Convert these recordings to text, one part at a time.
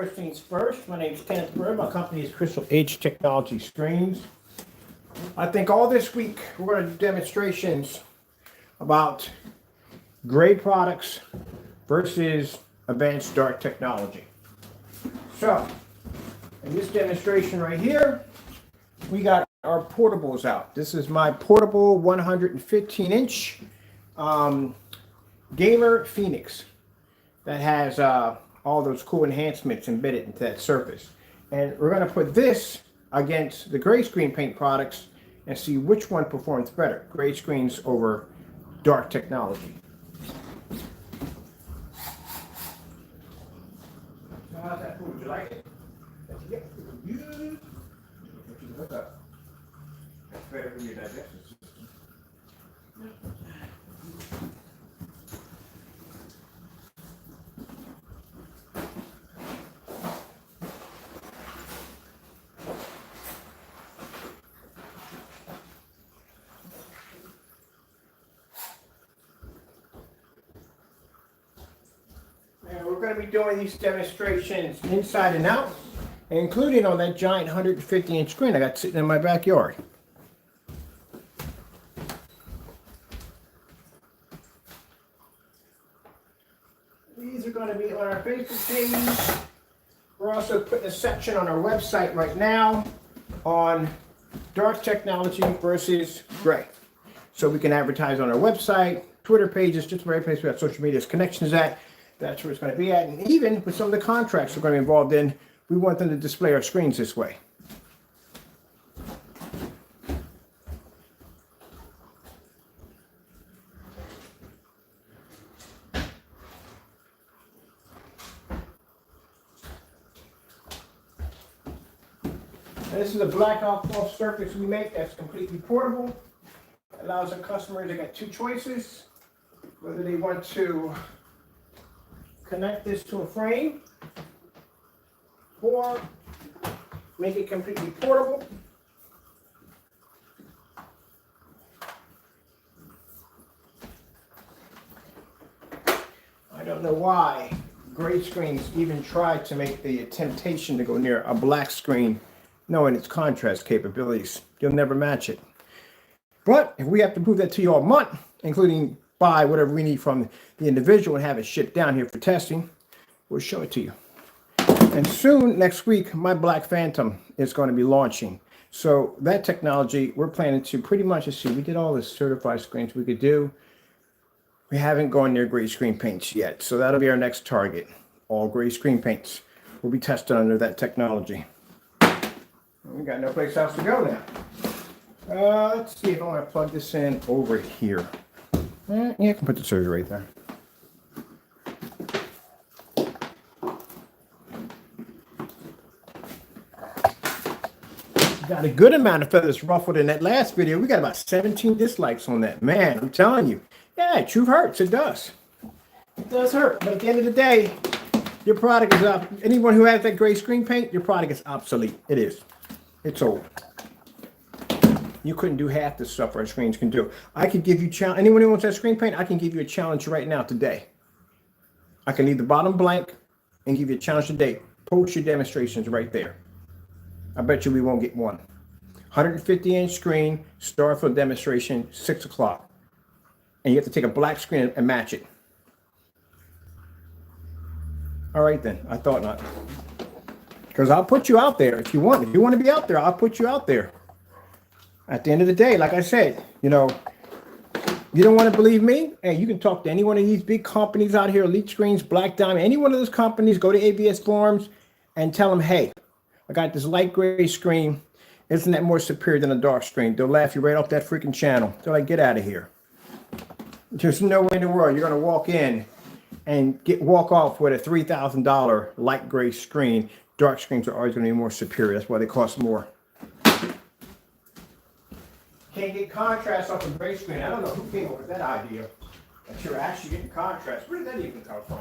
first things first. My name is Kenneth Bird. My company is Crystal H Technology Screens. I think all this week we're going to do demonstrations about gray products versus advanced dark technology. So, in this demonstration right here, we got our portables out. This is my portable 115-inch Gamer Phoenix that has all those cool enhancements embedded into that surface. And we're going to put this against the gray screen paint products and see which one performs better. Gray screens over dark technology. So how's that food? Would you like it? Yep. Good. What's up? That's better for your digestion system. And we're going to be doing these demonstrations inside and out, including on that giant 150-inch screen I got sitting in my backyard. These are going to be on our Facebook page. We're also putting a section on our website right now on dark technology versus gray. So we can advertise on our website, Twitter pages, just about every place we have social media connections at. That's where it's going to be at. And even with some of the contracts we're going to be involved in, we want them to display our screens this way. And this is a black cloth surface we make that's completely portable. It allows our customers to get two choices, whether they want to connect this to a frame or make it completely portable. I don't know why gray screens even try to make the temptation to go near a black screen, knowing its contrast capabilities. You'll never match it. But if we have to prove that to you all month, including buy whatever we need from the individual and have it shipped down here for testing, we'll show it to you. And soon, next week, my Black Phantom is going to be launching. So that technology, we're planning to pretty much, let's see, we did all the certified screens we could do. We haven't gone near gray screen paints yet. So that'll be our next target. All gray screen paints will be tested under that technology. We got no place else to go now. Let's see if I want to plug this in over here. Yeah, I can put the surgery right there. Got a good amount of feathers ruffled in that last video. We got about 17 dislikes on that. Man, I'm telling you. Yeah, truth hurts. It does. It does hurt. But at the end of the day, your product is up. Anyone who has that gray screen paint, your product is obsolete. It is. It's old. You couldn't do half the stuff our screens can do. I could give you challenge. Anyone who wants that screen paint, I can give you a challenge right now today. I can leave the bottom blank and give you a challenge today. Post your demonstrations right there. I bet you we won't get one. 150-inch screen, start for demonstration, 6 o'clock. And you have to take a black screen and match it. All right then, I thought not. Because I'll put you out there if you want. If you want to be out there, I'll put you out there. At the end of the day, like I said, you know, you don't want to believe me? Hey, you can talk to any one of these big companies out here, Elite Screens, Black Diamond, any one of those companies, go to ABS forums and tell them, hey, I got this light gray screen. Isn't that more superior than a dark screen? They'll laugh you right off that freaking channel. They're like, get out of here. There's no way in the world you're going to walk in and walk off with a $3,000 light gray screen. Dark screens are always going to be more superior. That's why they cost more. Can't get contrast off a gray screen. I don't know who came up with that idea. That you're actually getting contrast. Where did that even come from?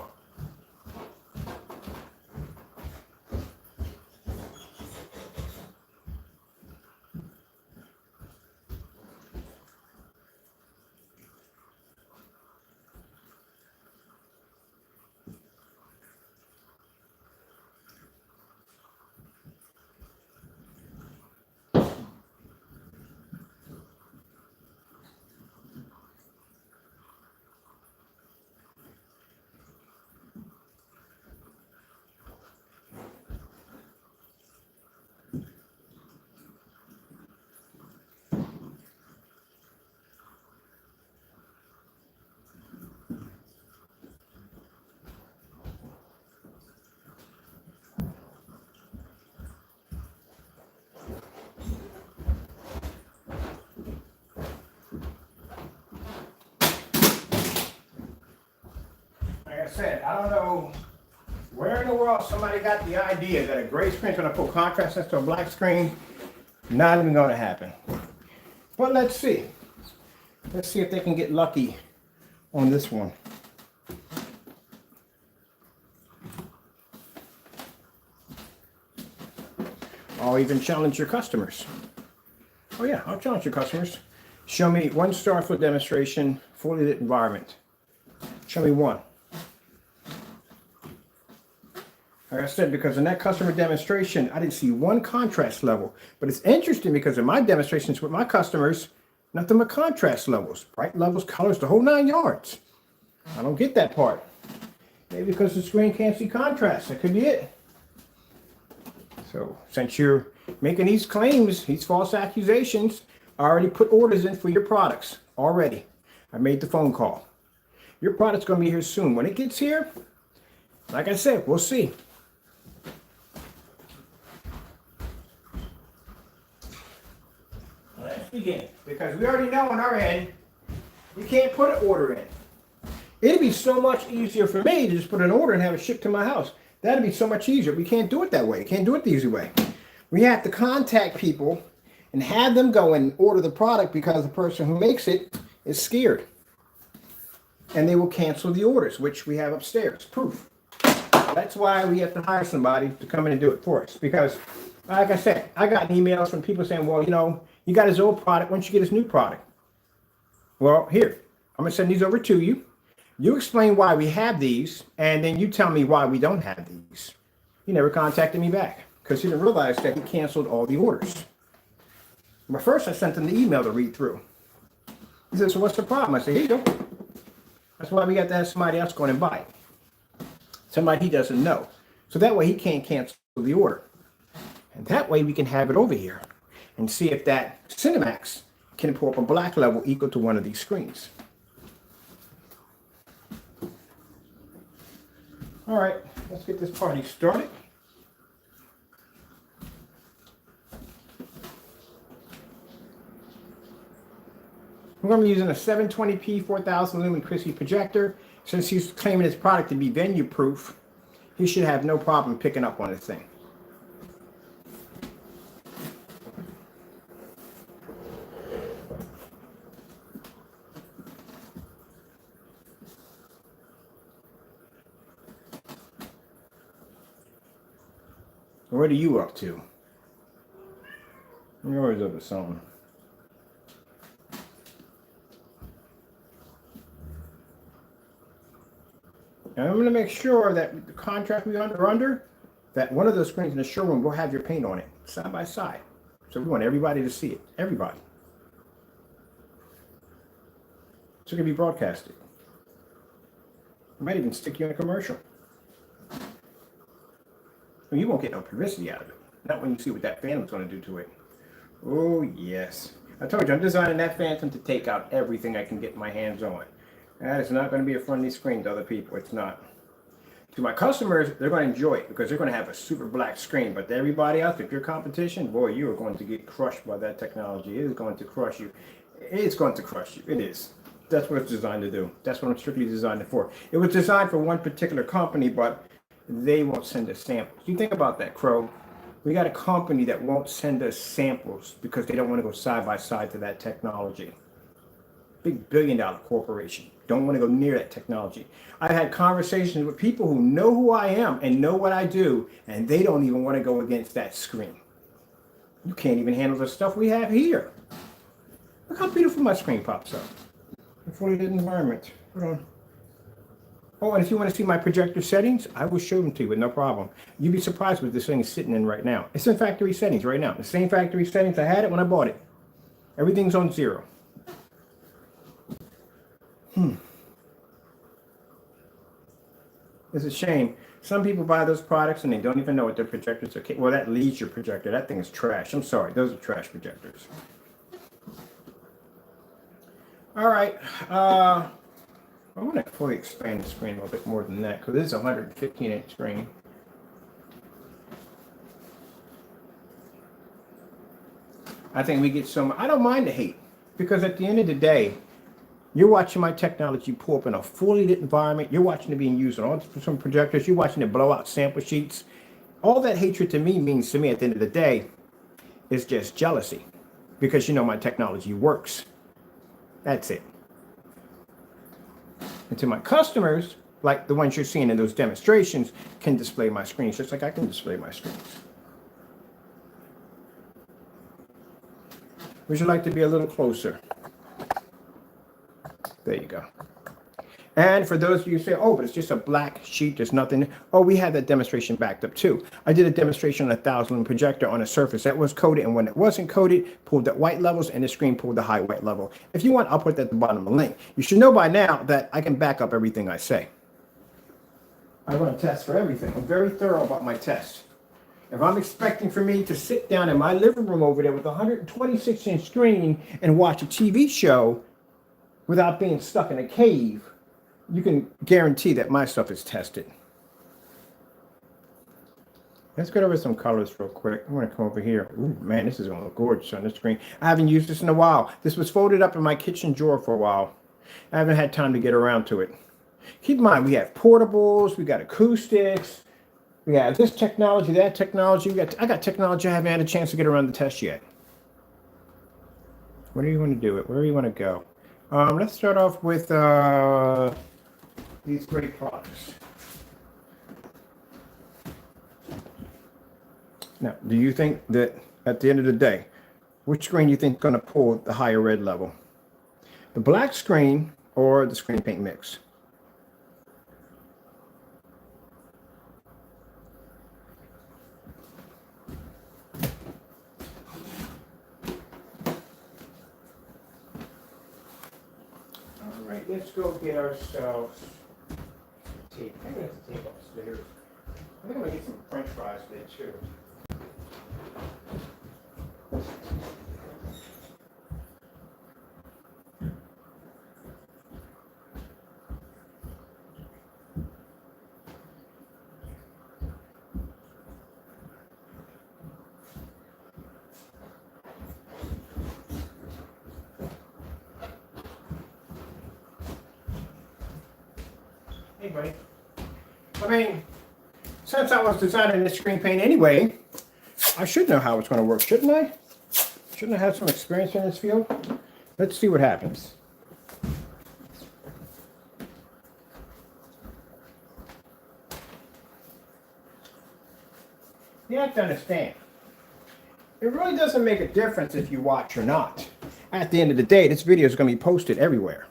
said, I don't know where in the world somebody got the idea that a gray screen is going to put contrast next to a black screen. Not even going to happen. But let's see. Let's see if they can get lucky on this one. I'll even challenge your customers. Oh yeah, I'll challenge your customers. Show me one Starfoot demonstration, fully lit environment. Show me one. Like I said, because in that customer demonstration, I didn't see one contrast level. But it's interesting because in my demonstrations with my customers, nothing but contrast levels. Bright levels, colors, the whole 9 yards. I don't get that part. Maybe because the screen can't see contrast. That could be it. So since you're making these claims, these false accusations, I already put orders in for your products. Already. I made the phone call. Your product's going to be here soon. When it gets here, like I said, we'll see. Let's begin. Because we already know on our end, you can't put an order in. It'd be so much easier for me to just put an order and have it shipped to my house. That'd be so much easier. We can't do it that way. Can't do it the easy way. We have to contact people and have them go and order the product because the person who makes it is scared. And they will cancel the orders, which we have upstairs. Proof. That's why we have to hire somebody to come in and do it for us. Because, like I said, I got emails from people saying, well, you know, you got his old product. Why don't you get his new product? Well, here. I'm going to send these over to you. You explain why we have these, and then you tell me why we don't have these. He never contacted me back because he didn't realize that he canceled all the orders. But first, I sent him the email to read through. He said, so what's the problem? I said, here you go. That's why we got to have somebody else going and buy it. Somebody he doesn't know. So that way he can't cancel the order. And that way we can have it over here and see if that Cinemax can pull up a black level equal to one of these screens. All right, let's get this party started. I'm going to be using a 720p 4000 lumen crispy projector. Since he's claiming his product to be venue proof, he should have no problem picking up on this thing. What are you up to? You're always up to something. And I'm going to make sure that the contract we are under, that one of those screens in the showroom will have your paint on it, side by side. So we want everybody to see it. Everybody. So it can be broadcasted. I might even stick you in a commercial. Well, you won't get no publicity out of it. Not when you see what that Phantom's going to do to it. Oh, yes. I told you, I'm designing that Phantom to take out everything I can get my hands on. That is not going to be a friendly screen to other people. It's not. To my customers, they're going to enjoy it because they're going to have a super black screen. But to everybody else, if you're competition, boy, you are going to get crushed by that technology. It is going to crush you. It's going to crush you. It is. That's what it's designed to do. That's what I'm strictly designed it for. It was designed for one particular company, but they won't send us samples. You think about that, Crow. We got a company that won't send us samples because they don't want to go side by side to that technology. Big billion-dollar corporation. Don't want to go near that technology. I've had conversations with people who know who I am and know what I do, and they don't even want to go against that screen. You can't even handle the stuff we have here. Look how beautiful my screen pops up. A fully lit environment. Hold on. Oh, and if you want to see my projector settings, I will show them to you with no problem. You'd be surprised what this thing is sitting in right now. It's in factory settings right now. The same factory settings I had it when I bought it. Everything's on 0. It's a shame. Some people buy those products and they don't even know what their projectors are. Well, that leads your projector. That thing is trash. I'm sorry. Those are trash projectors. All right. I want to fully expand the screen a little bit more than that because this is a 115-inch screen. I think we get so much. I don't mind the hate because at the end of the day, You're watching my technology pull up in a fully lit environment. You're watching it being used on all different projectors. You're watching it blow out sample sheets. All that hatred to me means to me at the end of the day is just jealousy because you know my technology works. That's it. And to my customers, like the ones you're seeing in those demonstrations, can display my screens just like I can display my screens. Would you like to be a little closer? There you go. And for those of you who say, oh, but it's just a black sheet, there's nothing. Oh, we had that demonstration backed up too. I did a demonstration on a 1,000 lumen projector on a surface that was coated, and when it wasn't coated, pulled the white levels, and the screen pulled the high white level. If you want, I'll put that at the bottom of the link. You should know by now that I can back up everything I say. I run tests for everything. I'm very thorough about my tests. If I'm expecting for me to sit down in my living room over there with a 126-inch screen and watch a TV show without being stuck in a cave, you can guarantee that my stuff is tested. Let's go over some colors real quick. I'm going to come over here. Ooh, man, this is going to look gorgeous on the screen. I haven't used this in a while. This was folded up in my kitchen drawer for a while. I haven't had time to get around to it. Keep in mind, we have portables, we got acoustics, we have this technology, that technology. I got technology I haven't had a chance to get around the test yet. Where do you want to do it? Where do you want to go? Let's start off with these great products. Now, do you think that at the end of the day, which screen you think is going to pull the higher red level? The black screen or the screen paint mix? All right, let's go get ourselves tape. I'm going to have to tape upstairs. I think I'm going to get some French fries there too. Hey, buddy. I mean, since I was designing this screen paint anyway, I should know how it's going to work, shouldn't I? Shouldn't I have some experience in this field? Let's see what happens. You have to understand, it really doesn't make a difference if you watch or not. At the end of the day, this video is going to be posted everywhere.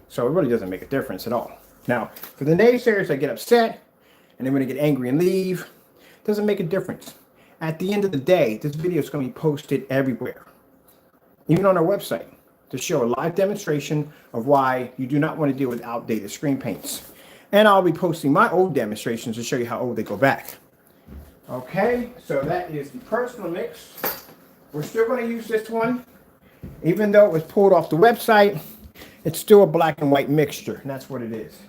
So it really doesn't make a difference at all. Now, for the naysayers that get upset and they're going to get angry and leave, it doesn't make a difference. At the end of the day, this video is going to be posted everywhere, even on our website, to show a live demonstration of why you do not want to deal with outdated screen paints. And I'll be posting my old demonstrations to show you how old they go back. Okay, so that is the personal mix. We're still going to use this one. Even though it was pulled off the website, it's still a black and white mixture, and that's what it is.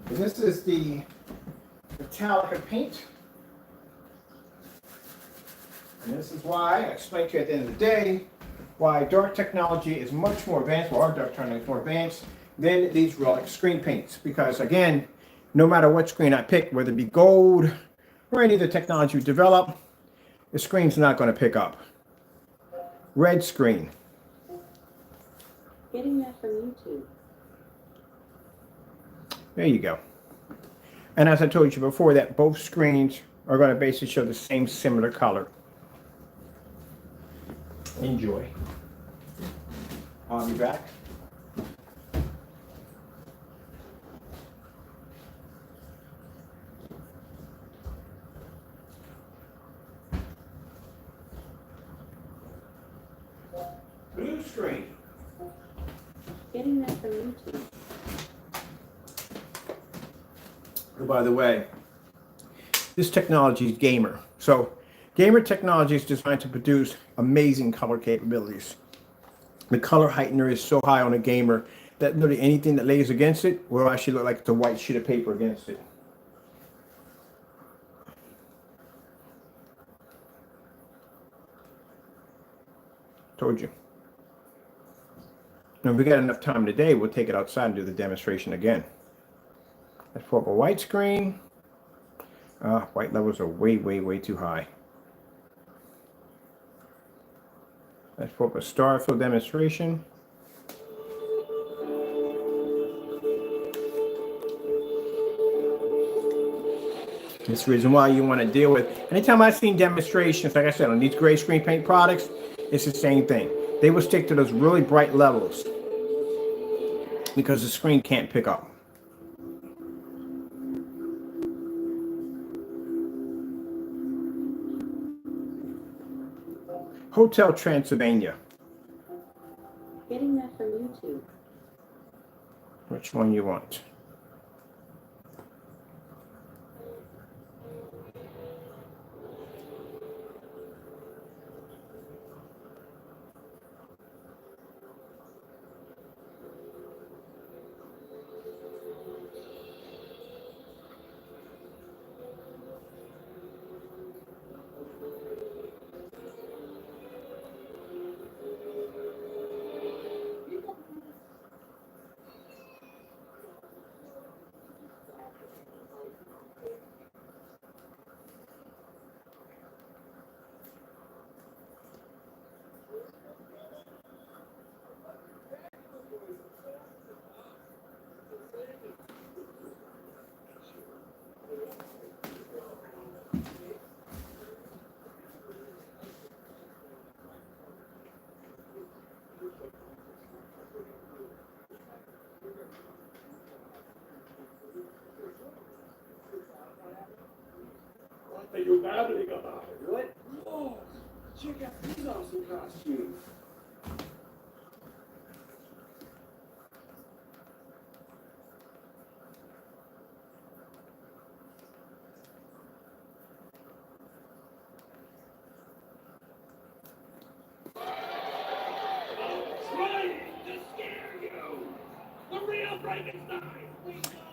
And this is the Metallica paint. And this is why I explained to you at the end of the day why dark technology is much more advanced, or our dark technology is more advanced than these relic screen paints. Because again, no matter what screen I pick, whether it be gold or any of the technology we develop, the screen's not going to pick up. Red screen. Getting that from YouTube. There you go. And as I told you before, that both screens are going to basically show the same similar color. Enjoy. I'll be back. Blue screen. Getting that from YouTube. Oh, by the way, this technology is gamer. So gamer technology is designed to produce amazing color capabilities. The color heightener is so high on a gamer that literally anything that lays against it will actually look like it's a white sheet of paper against it. Told you. And if we got enough time today, we'll take it outside and do the demonstration again. Let's pull up a white screen. White levels are way, way, way too high. Let's pull up a star fill demonstration. That's the reason why you want to deal with. Anytime I've seen demonstrations, like I said, on these gray screen paint products, it's the same thing. They will stick to those really bright levels because the screen can't pick up. Hotel Transylvania. Getting that from YouTube. Which one you want? Are you babbling about it? What? Oh, check out these awesome costumes.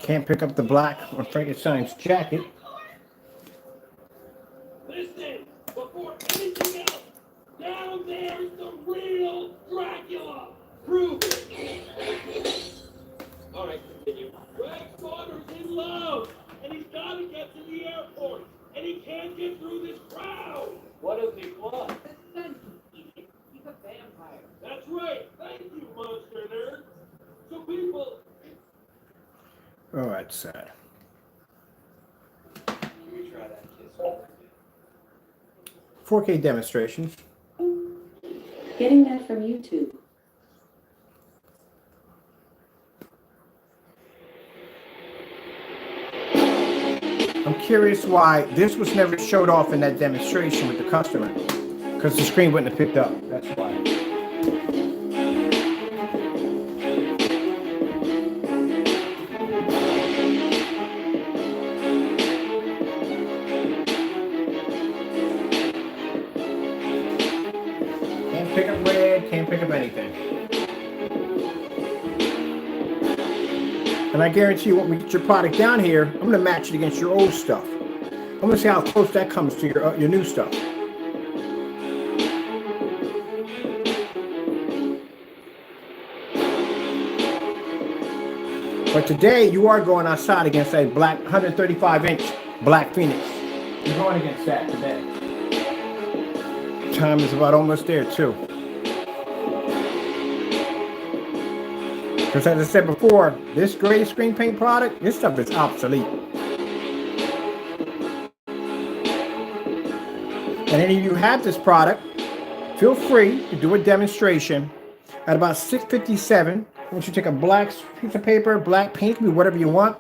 Can't pick up the black on Frankenstein's jacket. Listen, before anything else, down there's the real Dracula. Prove it. All right, continue. Greg Slaughter's in love, and he's got to get to the airport, and he can't get through this crowd. What does he want? He's a vampire. That's right. Thank you, monster nerd. So people. Oh, that's sad. Can we try that kiss? 4K demonstrations. Getting that from YouTube. I'm curious why this was never showed off in that demonstration with the customer. Because the screen wouldn't have picked up. That's why. Can't pick up red, can't pick up anything. And I guarantee you, when we get your product down here, I'm going to match it against your old stuff. I'm going to see how close that comes to your new stuff. But today, you are going outside against a black 135-inch black Phoenix. You're going against that today. Time is about almost there, too. Because as I said before, this gray screen paint product, this stuff is obsolete. And any of you have this product, feel free to do a demonstration at about 6:57. I want you to take a black piece of paper, black paint, can be whatever you want.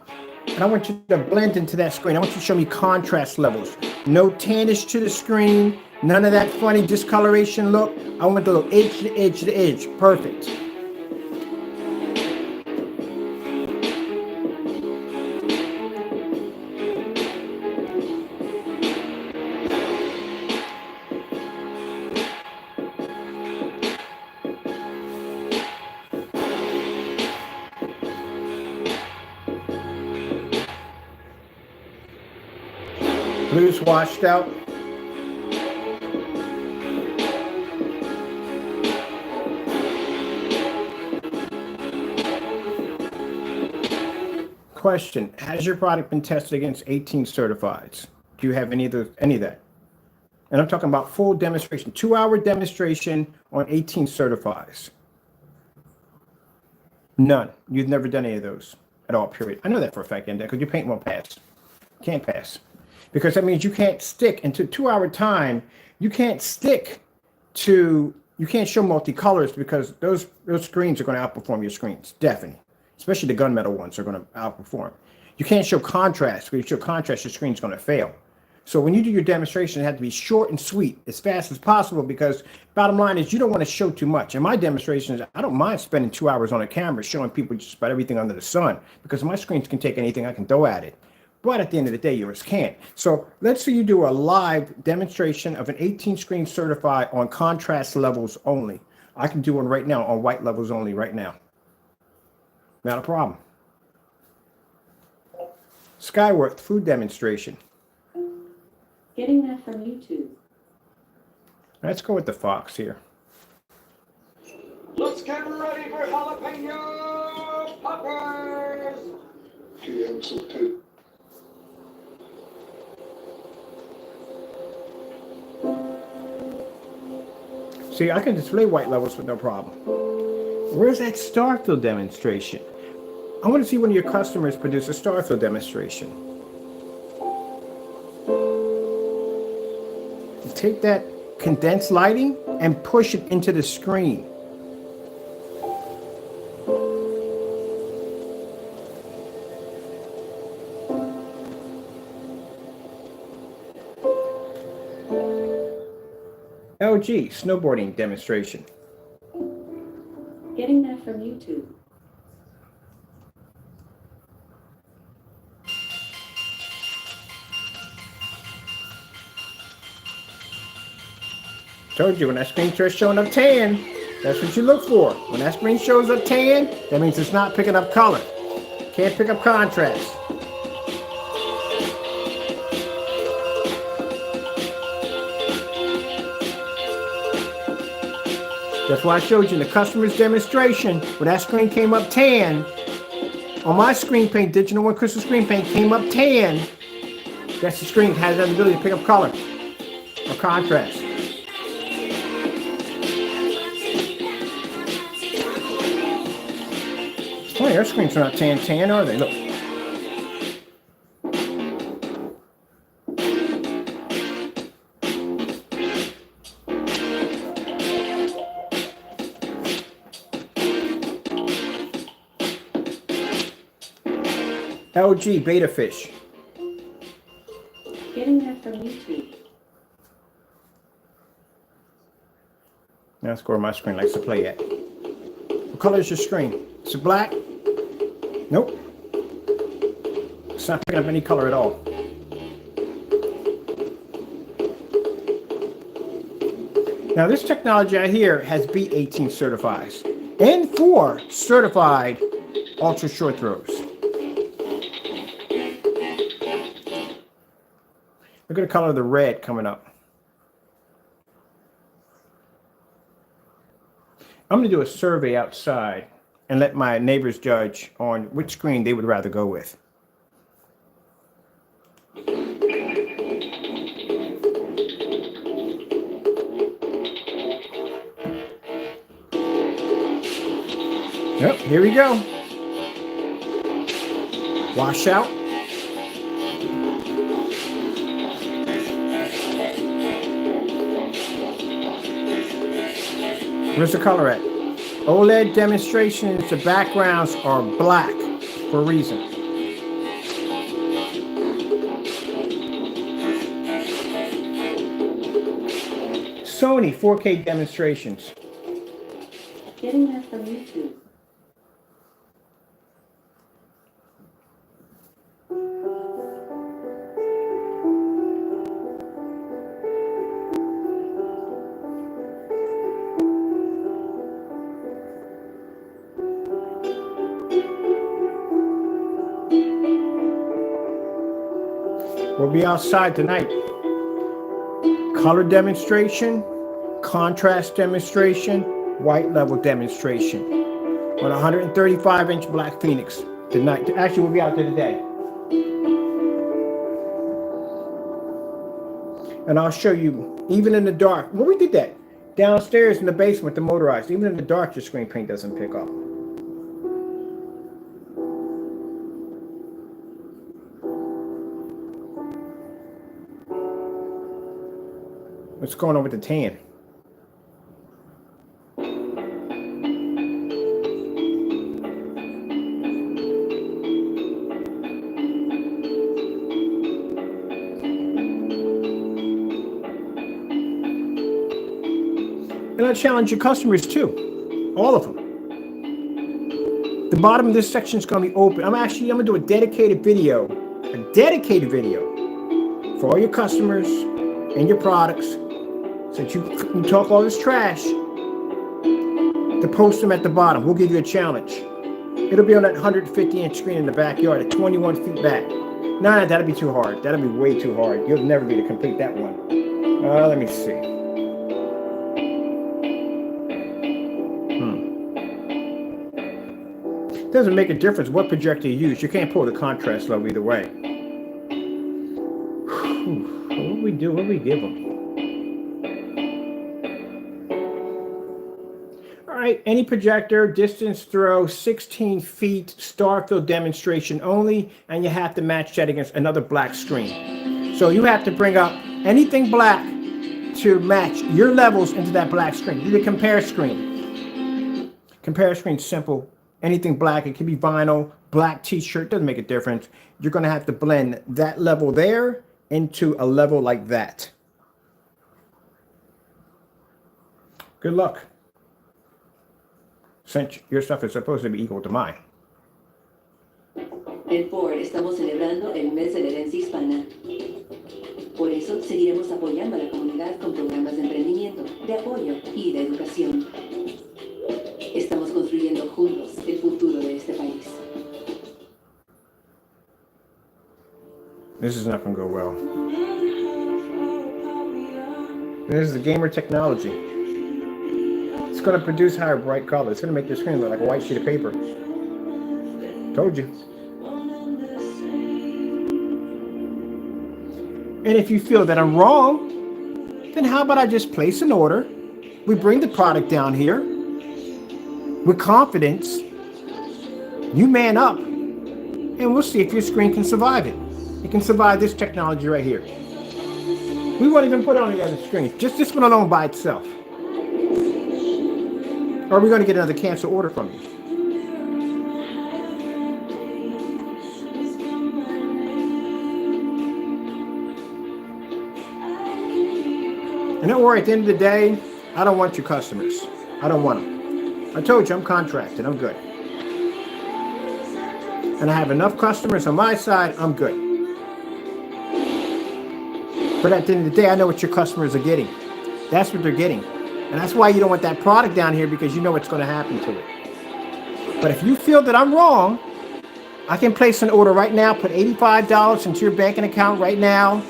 And I want you to blend into that screen. I want you to show me contrast levels. No tannish to the screen. None of that funny discoloration look. I want the little edge to edge to edge. Perfect. Blue's washed out. Question: has your product been tested against 18 certifieds? Do you have any of that? And I'm talking about full demonstration, 2-hour demonstration on 18 certifieds. None. You've never done any of those at all, period. I know that for a fact, Index, because your paint won't pass. Can't pass. Because that means you can't stick into 2-hour time. You can't stick to, you can't show multicolors because those screens are going to outperform your screens, definitely. Especially the gunmetal ones are going to outperform. You can't show contrast. When you show contrast, your screen's going to fail. So when you do your demonstration, it has to be short and sweet, as fast as possible, because bottom line is you don't want to show too much. In my demonstrations, I don't mind spending 2 hours on a camera showing people just about everything under the sun, because my screens can take anything I can throw at it. But at the end of the day, yours can't. So let's say you do a live demonstration of an 18 screen certified on contrast levels only. I can do one right now on white levels only right now. Not a problem. Skyworth food demonstration. Getting that from YouTube. Let's go with the Fox here. Let's get ready for jalapeno poppers! See, I can display white levels with no problem. Where's that Starfield demonstration? I want to see one of your customers produce a Starfield demonstration. Take that condensed lighting and push it into the screen. LG snowboarding demonstration. Getting that from YouTube. Told you, when that screen starts showing up tan, that's what you look for. When that screen shows up tan, that means it's not picking up color. Can't pick up contrast. That's why I showed you in the customer's demonstration, when that screen came up tan, on my screen paint, Digital One Crystal Screen Paint came up tan, that's the screen that has the ability to pick up color or contrast. Oh, your screens are not tan, are they? Look. LG Beta Fish. Getting that from YouTube. That's where my screen likes to play at. What color is your screen? Is it black? Nope. It's not picking up any color at all. Now this technology I hear has B18 certifies and 4 certified ultra short throws. Look at the color of the red coming up. I'm going to do a survey outside and let my neighbors judge on which screen they would rather go with. Yep, here we go. Wash out. Where's the color at? OLED demonstrations, the backgrounds are black for a reason. Sony 4K demonstrations. Getting that from YouTube. We'll be outside tonight. Color demonstration, contrast demonstration, white level demonstration on a 135-inch Black Phoenix. Tonight, actually, we'll be out there today. And I'll show you, even in the dark. Well, we did that. Downstairs in the basement, the motorized. Even in the dark, your screen paint doesn't pick up. What's going on with the tan? And I challenge your customers too, all of them. The bottom of this section is going to be open. I'm going to do a dedicated video for all your customers and your products, so that you can talk all this trash, to post them at the bottom. We'll give you a challenge. It'll be on that 150-inch screen in the backyard at 21 feet back. Nah, that'll be too hard. That'll be way too hard. You'll never be able to complete that one. Let me see. Doesn't make a difference what projector you use. You can't pull the contrast level either way. What do we do? What do we give them? All right, any projector, distance throw, 16 feet, star field demonstration only, and you have to match that against another black screen. So you have to bring up anything black to match your levels into that black screen. Do the compare screen. Compare screen, simple. Anything black, it can be vinyl, black t-shirt, doesn't make a difference. You're going to have to blend that level there into a level like that. Good luck. Since your stuff is supposed to be equal to mine. En Ford estamos celebrando el mes de la herencia hispana. Por eso seguiremos apoyando a la comunidad con programas de emprendimiento, de apoyo y de educación. Estamos construyendo juntos el futuro de este país. This is not going to go well. This is the gamer technology. It's going to produce higher bright color. It's going to make your screen look like a white sheet of paper. Told you. And if you feel that I'm wrong, then how about I just place an order? We bring the product down here with confidence. You man up, and we'll see if your screen can survive it. It can survive this technology right here. We won't even put it on the other screen. Just this one alone by itself. Or are we going to get another cancel order from you? And don't worry, at the end of the day, I don't want your customers. I don't want them. I told you I'm contracted. I'm good. And I have enough customers on my side. I'm good. But at the end of the day, I know what your customers are getting. That's what they're getting. And that's why you don't want that product down here, because you know what's going to happen to it. But if you feel that I'm wrong, I can place an order right now, put $85 into your banking account right now,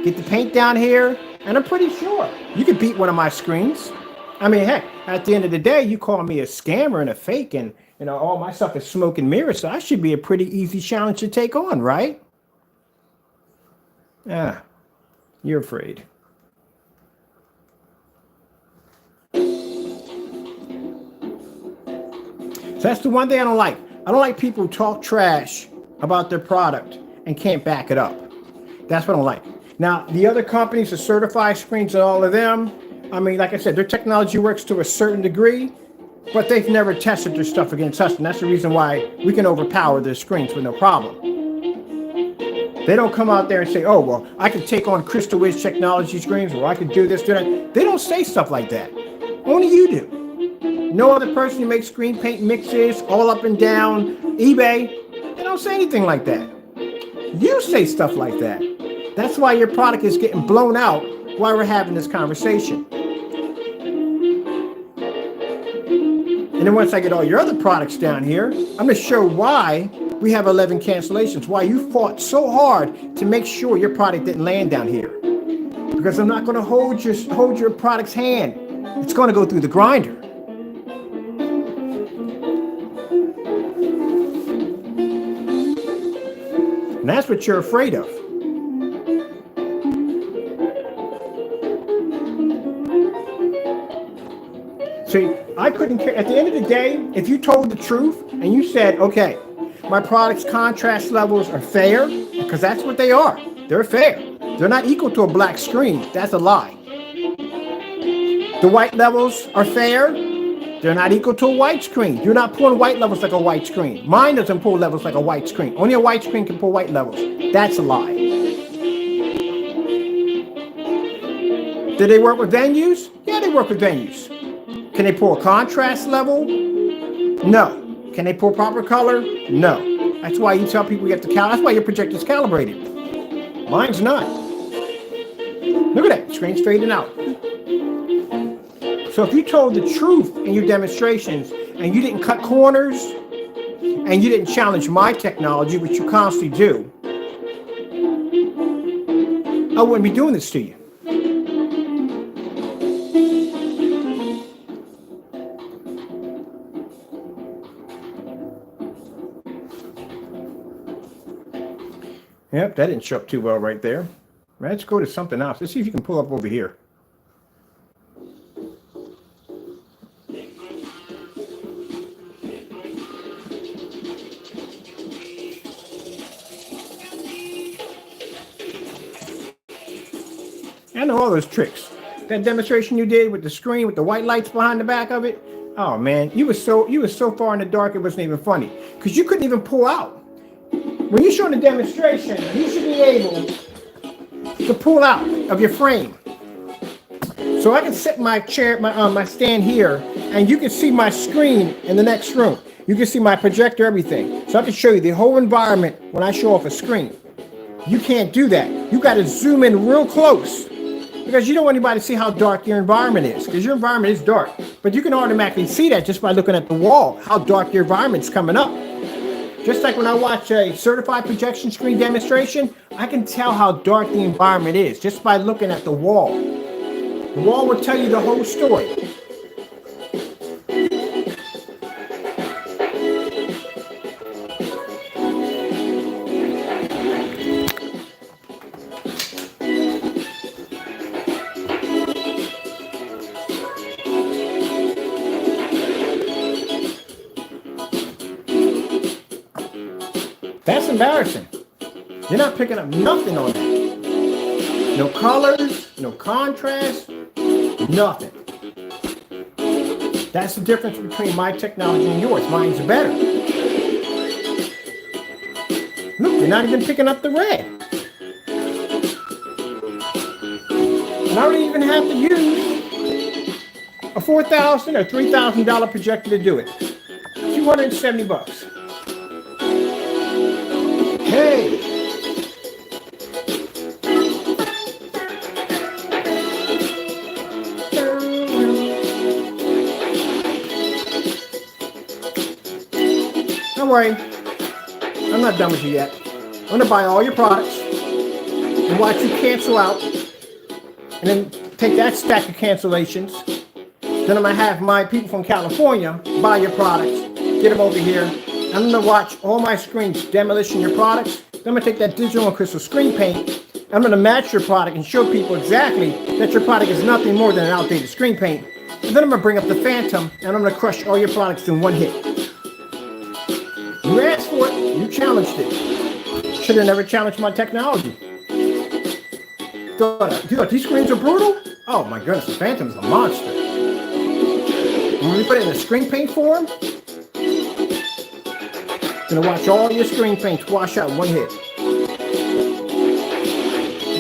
get the paint down here, and I'm pretty sure you could beat one of my screens. I mean, heck, at the end of the day, you call me a scammer and a fake, and you know all my stuff is smoke and mirrors, so I should be a pretty easy challenge to take on, right? Ah, you're afraid. So that's the one thing I don't like. I don't like people who talk trash about their product and can't back it up. That's what I don't like. Now, the other companies, the certified screens and all of them, I mean, like I said, their technology works to a certain degree, but they've never tested their stuff against us, and that's the reason why we can overpower their screens with no problem. They don't come out there and say, oh, well, I can take on Crystal Wiz technology screens, or I can do this, do that. They don't say stuff like that. Only you do. No other person who makes screen paint mixes all up and down eBay, they don't say anything like that. You say stuff like that. That's why your product is getting blown out while we're having this conversation. And then once I get all your other products down here, I'm going to show why we have 11 cancellations, why you fought so hard to make sure your product didn't land down here. Because I'm not going to hold your product's hand. It's going to go through the grinder. And that's what you're afraid of. See, I couldn't care. At the end of the day, if you told the truth and you said, okay, my product's contrast levels are fair, because that's what they are. They're fair. They're not equal to a black screen. That's a lie. The white levels are fair. They're not equal to a white screen. You're not pulling white levels like a white screen. Mine doesn't pull levels like a white screen. Only a white screen can pull white levels. That's a lie. Do they work with venues? Yeah, they work with venues. Can they pull a contrast level? No. Can they pull proper color? No. That's why you tell people you have to that's why your projector's calibrated. Mine's not. Look at that, screen straightened out. So if you told the truth in your demonstrations and you didn't cut corners and you didn't challenge my technology, which you constantly do, I wouldn't be doing this to you. Yep, that didn't show up too well right there. Let's go to something else. Let's see if you can pull up over here. I know all those tricks. That demonstration you did with the screen with the white lights behind the back of it. Oh man, you were so far in the dark it wasn't even funny because you couldn't even pull out. When you're showing a demonstration, you should be able to pull out of your frame. So I can set my chair, my stand here, and you can see my screen in the next room. You can see my projector, everything. So I can show you the whole environment when I show off a screen. You can't do that. You got to zoom in real close because you don't want anybody to see how dark your environment is because your environment is dark. But you can automatically see that just by looking at the wall, how dark your environment's coming up. Just like when I watch a certified projection screen demonstration, I can tell how dark the environment is just by looking at the wall. The wall will tell you the whole story. That's embarrassing. You're not picking up nothing on that. No colors, no contrast, nothing. That's the difference between my technology and yours. Mine's better. Look, you're not even picking up the red. And I don't even have to use a $4,000 or $3,000 projector to do it. $270. Hey! Don't worry, I'm not done with you yet. I'm gonna buy all your products and watch you cancel out and then take that stack of cancellations. Then I'm gonna have my people from California buy your products, get them over here. I'm gonna watch all my screens demolition your products. Then I'm gonna take that digital and crystal screen paint. I'm gonna match your product and show people exactly that your product is nothing more than an outdated screen paint. And then I'm gonna bring up the Phantom and I'm gonna crush all your products in one hit. You asked for it, you challenged it. Should have never challenged my technology. Dude, these screens are brutal? Oh my goodness, the Phantom's a monster. And when we put it in a screen paint form, gonna watch all your screen paints wash out in one hit.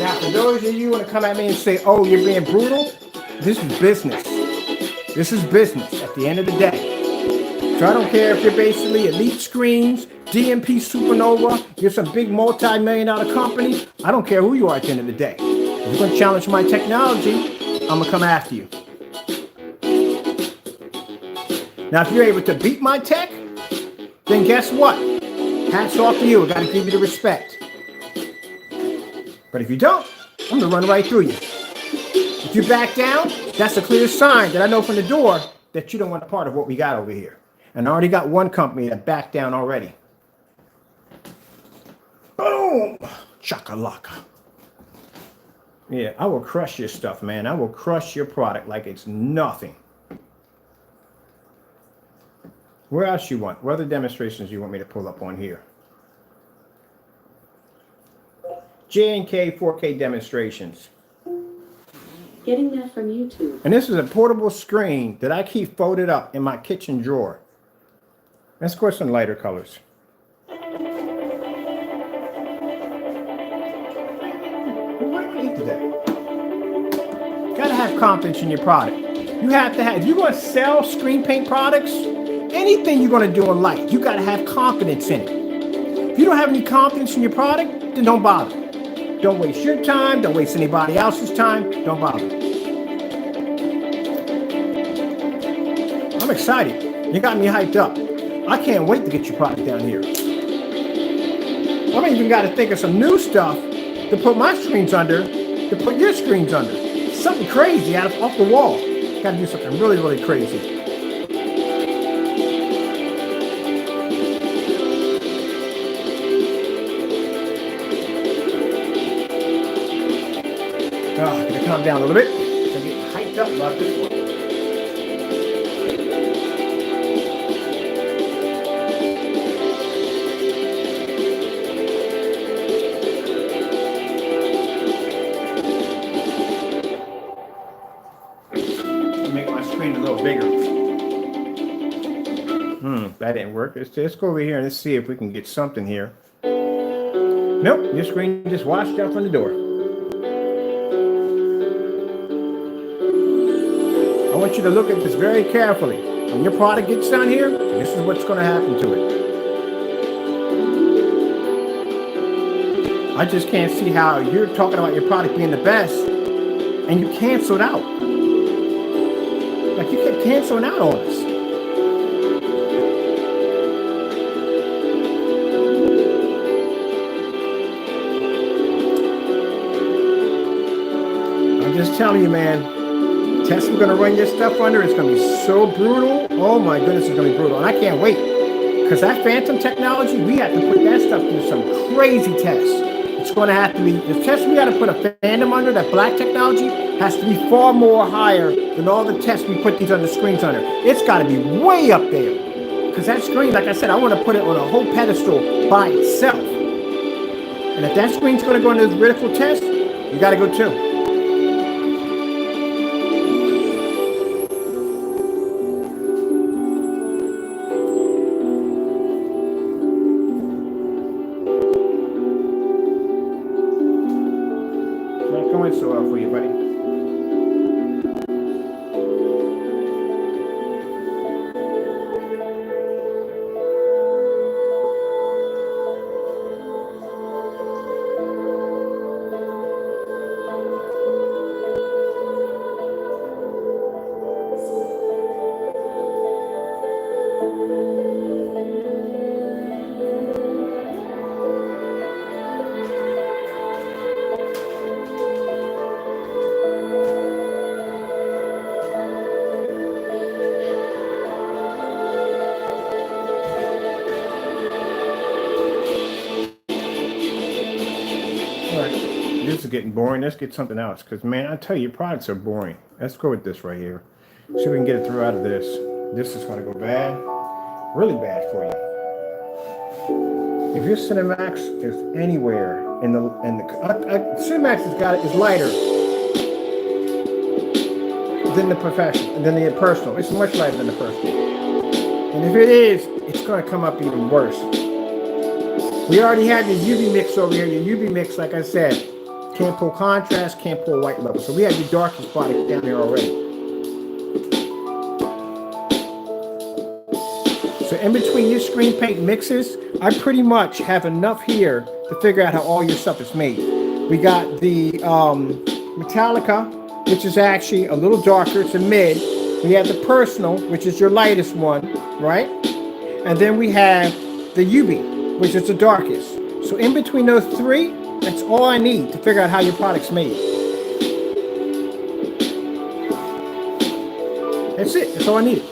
Now, for those of you who want to come at me and say, oh, you're being brutal, this is business. This is business at the end of the day. So I don't care if you're basically Elite Screens, DMP Supernova, you're some big multi-million-dollar company. I don't care who you are at the end of the day. If you're going to challenge my technology, I'm going to come after you. Now, if you're able to beat my tech, then guess what? Hats off to you. I got to give you the respect. But if you don't, I'm going to run right through you. If you back down, that's a clear sign that I know from the door that you don't want a part of what we got over here. And I already got one company that backed down already. Boom! Chakalaka. Yeah, I will crush your stuff, man. I will crush your product like it's nothing. Where else you want? What other demonstrations you want me to pull up on here? J&K 4K demonstrations. Getting that from YouTube. And this is a portable screen that I keep folded up in my kitchen drawer. Let's go with some lighter colors. Gotta have confidence in your product. You have to have, if you're gonna sell screen paint products, anything you're gonna do in life, you gotta have confidence in it. If you don't have any confidence in your product, then don't bother. Don't waste your time, don't waste anybody else's time, don't bother. I'm excited. You got me hyped up. I can't wait to get your product down here. I've even got to think of some new stuff to put my screens under, to put your screens under. Something crazy off the wall. Got to do something really, really crazy. Oh, gonna calm down a little bit. Gonna get hyped up about this one. Make my screen a little bigger. That didn't work. Let's go over here and let's see if we can get something here. Nope, your screen just washed out from the door. I want you to look at this very carefully. When your product gets down here, this is what's going to happen to it. I just can't see how you're talking about your product being the best and you canceled out. Like you kept canceling out on us. I'm just telling you, man. Test we're gonna run your stuff under. It's gonna be so brutal. Oh my goodness, it's gonna be brutal, and I can't wait. Because that phantom technology, we have to put that stuff through some crazy tests. It's gonna have to be the test we got to put a phantom under. That black technology has to be far more higher than all the tests we put these other screens under. It's got to be way up there. Because that screen, like I said, I want to put it on a whole pedestal by itself. And if that screen's gonna go into the critical test, you got to go too. So well for you, buddy. This is getting boring. Let's get something else. Because, man, I tell you, your products are boring. Let's go with this right here. See if we can get it through out of this. This is going to go bad. Really bad for you. If your Cinemax is anywhere in the Cinemax is lighter than the professional, than the personal. It's much lighter than the personal. And if it is, it's going to come up even worse. We already have your UV mix over here. Your UV mix, like I said, can't pull contrast, can't pull white level. So we have your darkest product down there already. So in between your screen paint mixes, I pretty much have enough here to figure out how all your stuff is made. We got the Metallica, which is actually a little darker. It's a mid. We have the Personal, which is your lightest one, right? And then we have the UV, which is the darkest. So in between those three, that's all I need to figure out how your product's made. That's it. That's all I need.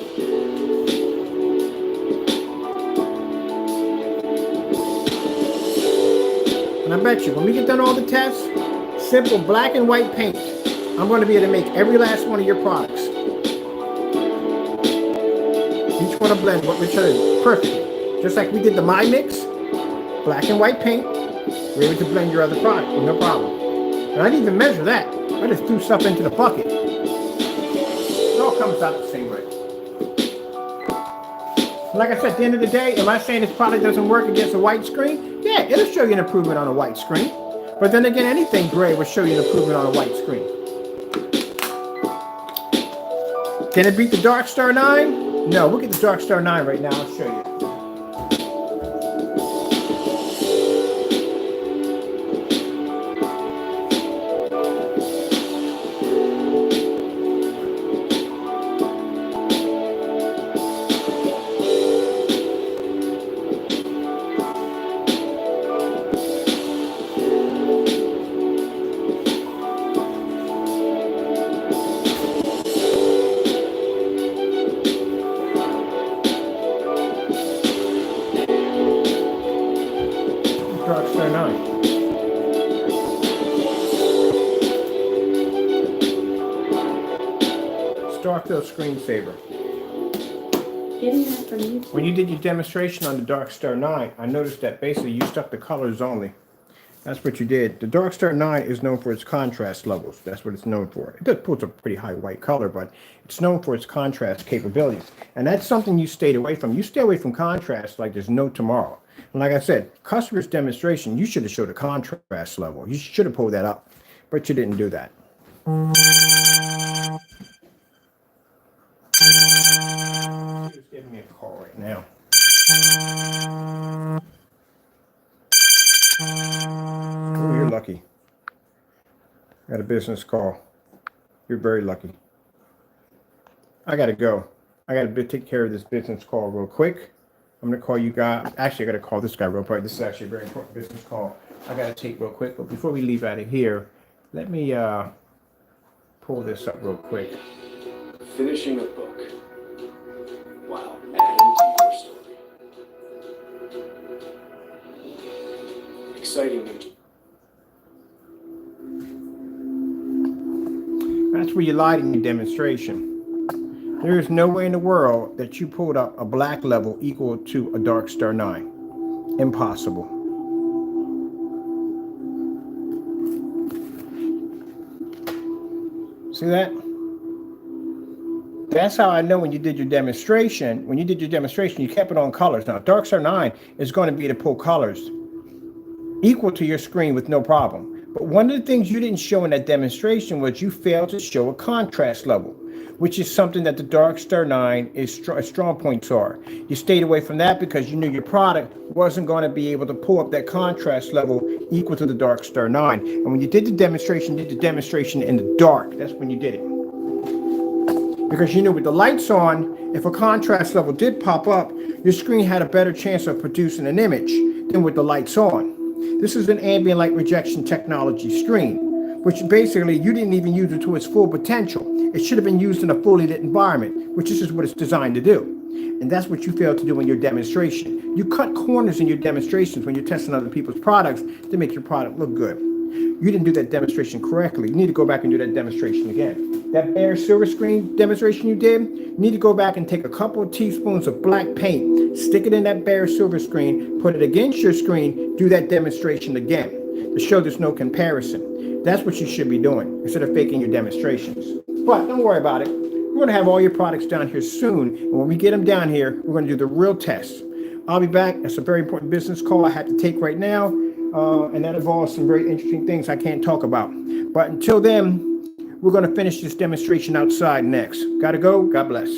bet you when we get done all the tests, simple black and white paint, I'm going to be able to make every last one of your products. Each one to blend what we chose perfectly. Just like we did the My Mix, black and white paint, we're able to blend your other product with no problem. And I didn't even measure that. I just threw stuff into the bucket. It all comes out the same way. Like I said, at the end of the day, am I saying this product doesn't work against a white screen? Yeah, it'll show you an improvement on a white screen. But then again, anything gray will show you an improvement on a white screen. Can it beat the Dark Star 9? No, we'll get the Dark Star 9 right now. I'll show you. Dark Star 9. Starfield screensaver. Getting that from you too. When you did your demonstration on the Dark Star 9, I noticed that basically you stuck the colors only. That's what you did. The Dark Star 9 is known for its contrast levels. That's what it's known for. It does put a pretty high white color, but it's known for its contrast capabilities. And that's something you stayed away from. You stay away from contrast like there's no tomorrow. And like I said, customer's demonstration, you should have showed a contrast level. You should have pulled that up, but you didn't do that. He's giving me a call right now. Oh, you're lucky. Got a business call. You're very lucky. I gotta go. I gotta take care of this business call real quick. I'm gonna call you guys. Actually, I gotta call this guy real quick. This is actually a very important business call I gotta take real quick. But before we leave out of here, let me pull this up real quick. Finishing a book while adding to your story. Exciting new. That's where you lied in your demonstration. There is no way in the world that you pulled up a black level equal to a Dark Star 9. Impossible. See that? That's how I know when you did your demonstration. When you did your demonstration, you kept it on colors. Now, Dark Star 9 is going to be to pull colors equal to your screen with no problem. But one of the things you didn't show in that demonstration was you failed to show a contrast level, which is something that the Dark Star 9 is strong points are. You stayed away from that because you knew your product wasn't going to be able to pull up that contrast level equal to the Dark Star 9. And when you did the demonstration in the dark. That's when you did it. Because you knew with the lights on, if a contrast level did pop up, your screen had a better chance of producing an image than with the lights on. This is an ambient light rejection technology screen, which basically you didn't even use it to its full potential. It should have been used in a fully lit environment, which is what it's designed to do. And that's what you failed to do in your demonstration. You cut corners in your demonstrations when you're testing other people's products to make your product look good. You didn't do that demonstration correctly. You need to go back and do that demonstration again. That bare silver screen demonstration you did, you need to go back and take a couple of teaspoons of black paint, stick it in that bare silver screen, put it against your screen, do that demonstration again to show there's no comparison. That's what you should be doing instead of faking your demonstrations. But don't worry about it. We're going to have all your products down here soon. And when we get them down here, we're going to do the real tests. I'll be back. That's a very important business call I have to take right now. And that involves some very interesting things I can't talk about. But until then, we're going to finish this demonstration outside next. Gotta go. God bless.